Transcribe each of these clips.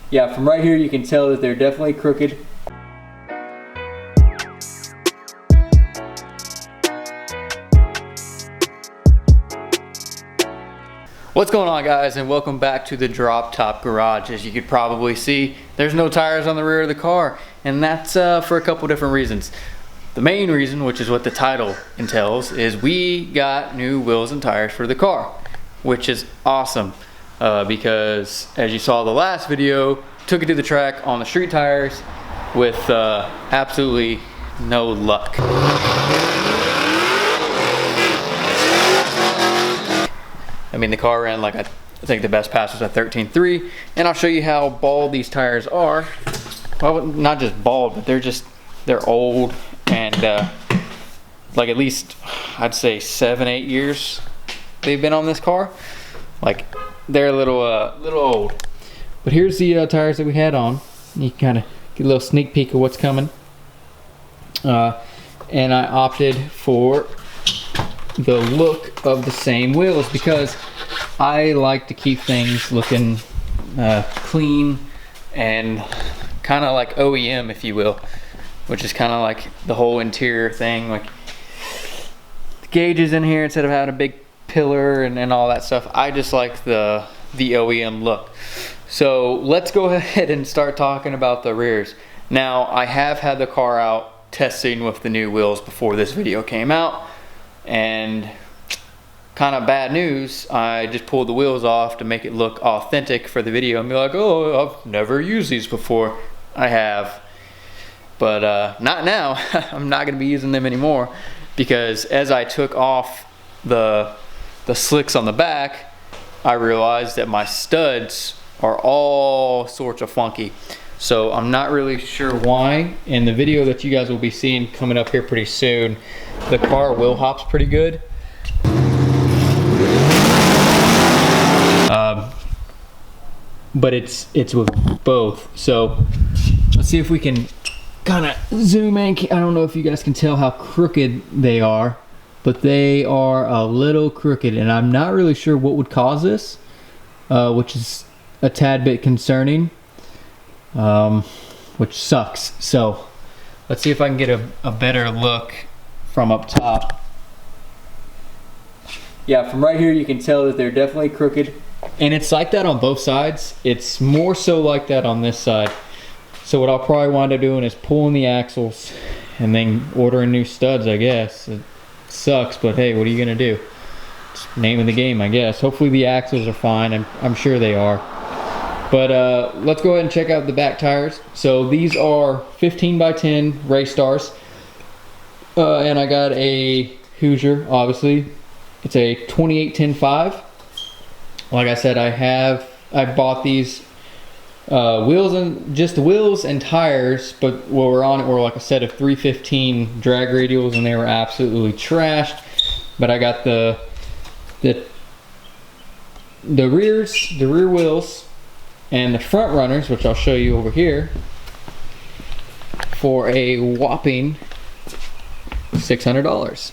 Yeah, from right here you can tell that they're definitely crooked. What's going on, guys, and welcome back to the Drop Top Garage. As you could probably see, there's no tires on the rear of the car, and that's for a couple different reasons. The main reason, which is what the title entails, is we got new wheels and tires for the car, which is awesome because as you saw the last video, took it to the track on the street tires with absolutely no luck. I mean, the car ran like, I think the best pass was a 13.3, and I'll show you how bald these tires are. Well, not just bald, but they're old, and like at least, I'd say 7-8 years they've been on this car. Like, they're a little old. But here's the tires that we had on. You can kind of get a little sneak peek of what's coming. And I opted for the look of the same wheels because I like to keep things looking clean and kind of like OEM, if you will, which is kind of like the whole interior thing, like the gauges in here instead of having a big pillar and all that stuff. I just like the OEM look. So let's go ahead and start talking about the rears. Now, I have had the car out testing with the new wheels before this video came out, and kind of bad news, I just pulled the wheels off to make it look authentic for the video and be like, oh, I've never used these before. I have, but not now. I'm not gonna be using them anymore because as I took off the slicks on the back, I realized that my studs are all sorts of funky. So I'm not really sure why. In the video that you guys will be seeing coming up here pretty soon, the car wheel hops pretty good. But it's with both. So let's see if we can kind of zoom in. I don't know if you guys can tell how crooked they are, but they are a little crooked, and I'm not really sure what would cause this, which is a tad bit concerning, which sucks. So let's see if I can get a better look from up top. Yeah, from right here you can tell that they're definitely crooked, and it's like that on both sides. It's more so like that on this side. So what I'll probably wind up doing is pulling the axles and then ordering new studs, I guess. It sucks, but hey, what are you gonna do? It's the name of the game, I guess. Hopefully the axles are fine, and I'm sure they are. But let's go ahead and check out the back tires. So these are 15x10 Raystars, and I got a Hoosier, obviously. It's a 28-10-5. Like I said, I bought these wheels and just wheels and tires, but what were on it were like a set of 315 drag radials, and they were absolutely trashed. But I got the rear wheels and the front runners, which I'll show you over here, for a whopping $600.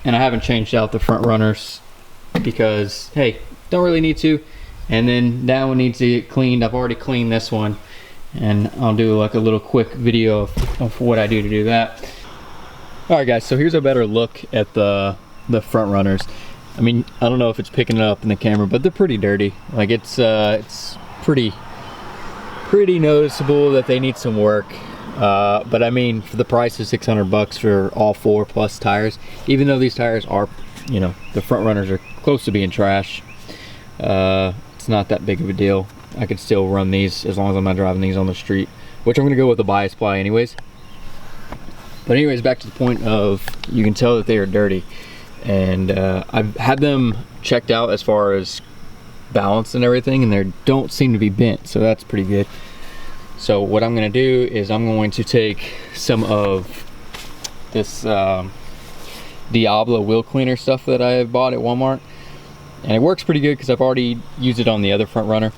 And I haven't changed out the front runners because, hey, don't really need to. And then that one needs to get cleaned. I've already cleaned this one, and I'll do like a little quick video of what I do to do that. All right, guys, so here's a better look at the front runners. I mean, I don't know if it's picking it up in the camera, but they're pretty dirty. Like it's pretty noticeable that they need some work. But I mean, for the price of $600 for all 4 plus tires, even though these tires are, you know, the front runners are close to being trash, it's not that big of a deal. I could still run these as long as I'm not driving these on the street, which I'm gonna go with the bias ply anyways. But anyways, back to the point of, you can tell that they are dirty, and I've had them checked out as far as balance and everything, and they don't seem to be bent, so that's pretty good. So what I'm going to do is I'm going to take some of this Diablo wheel cleaner stuff that I bought at Walmart, and it works pretty good because I've already used it on the other front runner,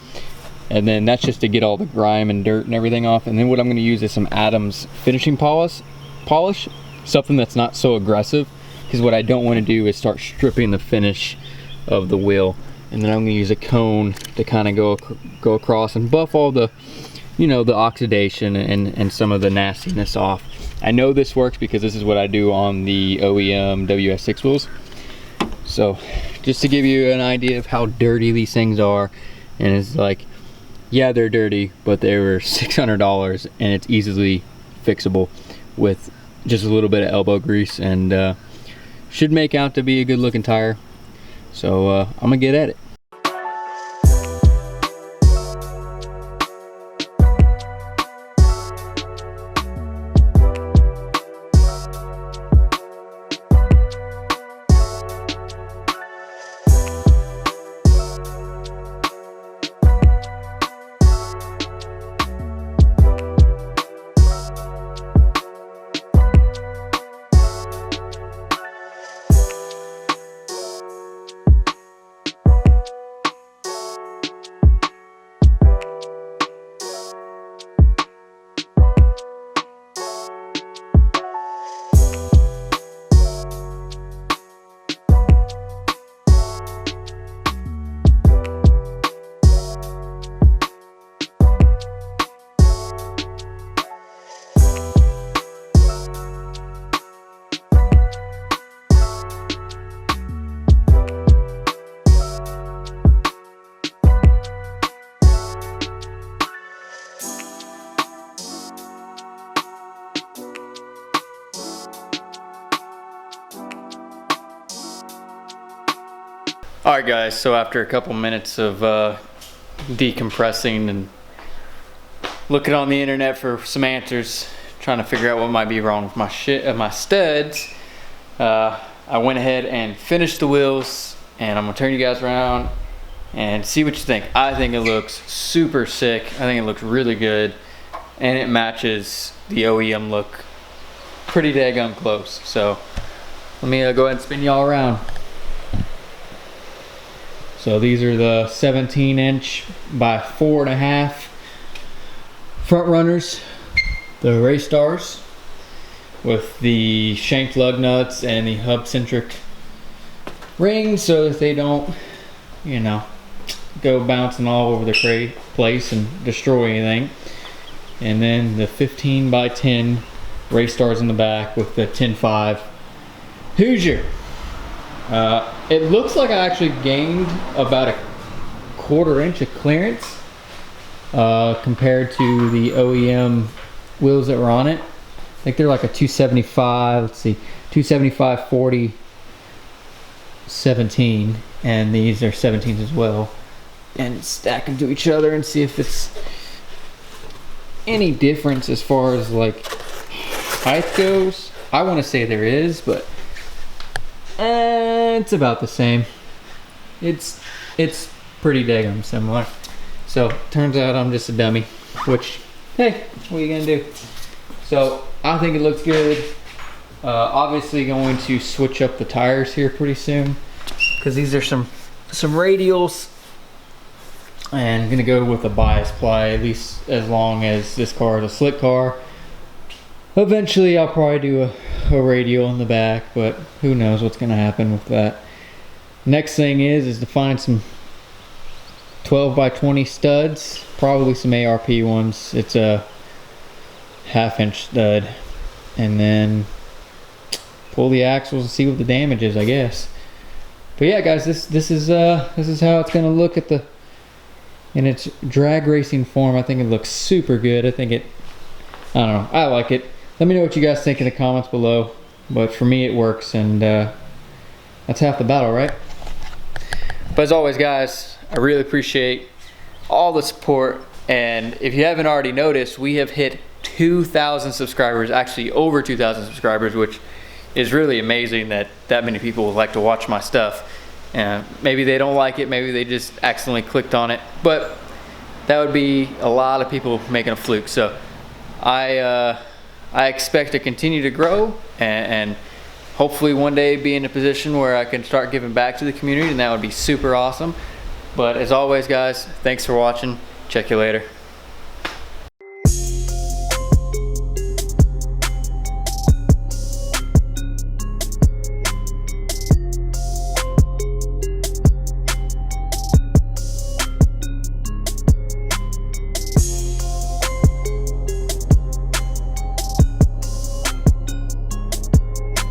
and then that's just to get all the grime and dirt and everything off. And then what I'm going to use is some Adams finishing polish, something that's not so aggressive, because what I don't want to do is start stripping the finish of the wheel and then I'm gonna use a cone to kind of go across and buff all the, you know, the oxidation and some of the nastiness off. I know this works because this is what I do on the OEM WS6 wheels. So just to give you an idea of how dirty these things are, and it's like, yeah, they're dirty, but they were $600 and it's easily fixable with just a little bit of elbow grease, and should make out to be a good looking tire. So I'm gonna get at it. Alright guys, so after a couple minutes of decompressing and looking on the internet for some answers, trying to figure out what might be wrong with my studs, I went ahead and finished the wheels, and I'm gonna turn you guys around and see what you think. I think it looks super sick. I think it looks really good, and it matches the OEM look pretty daggone close. So let me go ahead and spin y'all around. So these are the 17" by 4.5 front runners, the Raystars, with the shanked lug nuts and the hub centric rings so that they don't, you know, go bouncing all over the place and destroy anything. And then the 15 by 10 Raystars in the back with the 10.5 Hoosier. It looks like I actually gained about a 1/4 inch of clearance compared to the OEM wheels that were on it. I think they're like a 275, let's see, 275 40 17, and these are 17s as well. And stack them to each other and see if it's any difference as far as like height goes. I want to say there is, but it's about the same. It's pretty daggum similar. So turns out I'm just a dummy, which, hey, what are you gonna do? So I think it looks good. Obviously going to switch up the tires here pretty soon, because these are some radials, and I'm gonna go with a bias ply, at least as long as this car is a slick car. Eventually I'll probably do a radial in the back, but who knows what's gonna happen with that. Next thing is to find some 12 by 20 studs, probably some ARP ones. It's a 1/2 inch stud, and then pull the axles and see what the damage is, I guess. But yeah guys, this is how it's gonna look in its drag racing form. I think it looks super good. I don't know, I like it. Let me know what you guys think in the comments below. But for me it works, and that's half the battle, right? But as always guys, I really appreciate all the support, and if you haven't already noticed, we have hit 2,000 subscribers, actually over 2,000 subscribers, which is really amazing that many people would like to watch my stuff. And maybe they don't like it, maybe they just accidentally clicked on it, but that would be a lot of people making a fluke. So I expect to continue to grow, and hopefully one day be in a position where I can start giving back to the community, and that would be super awesome. But as always guys, thanks for watching. Check you later.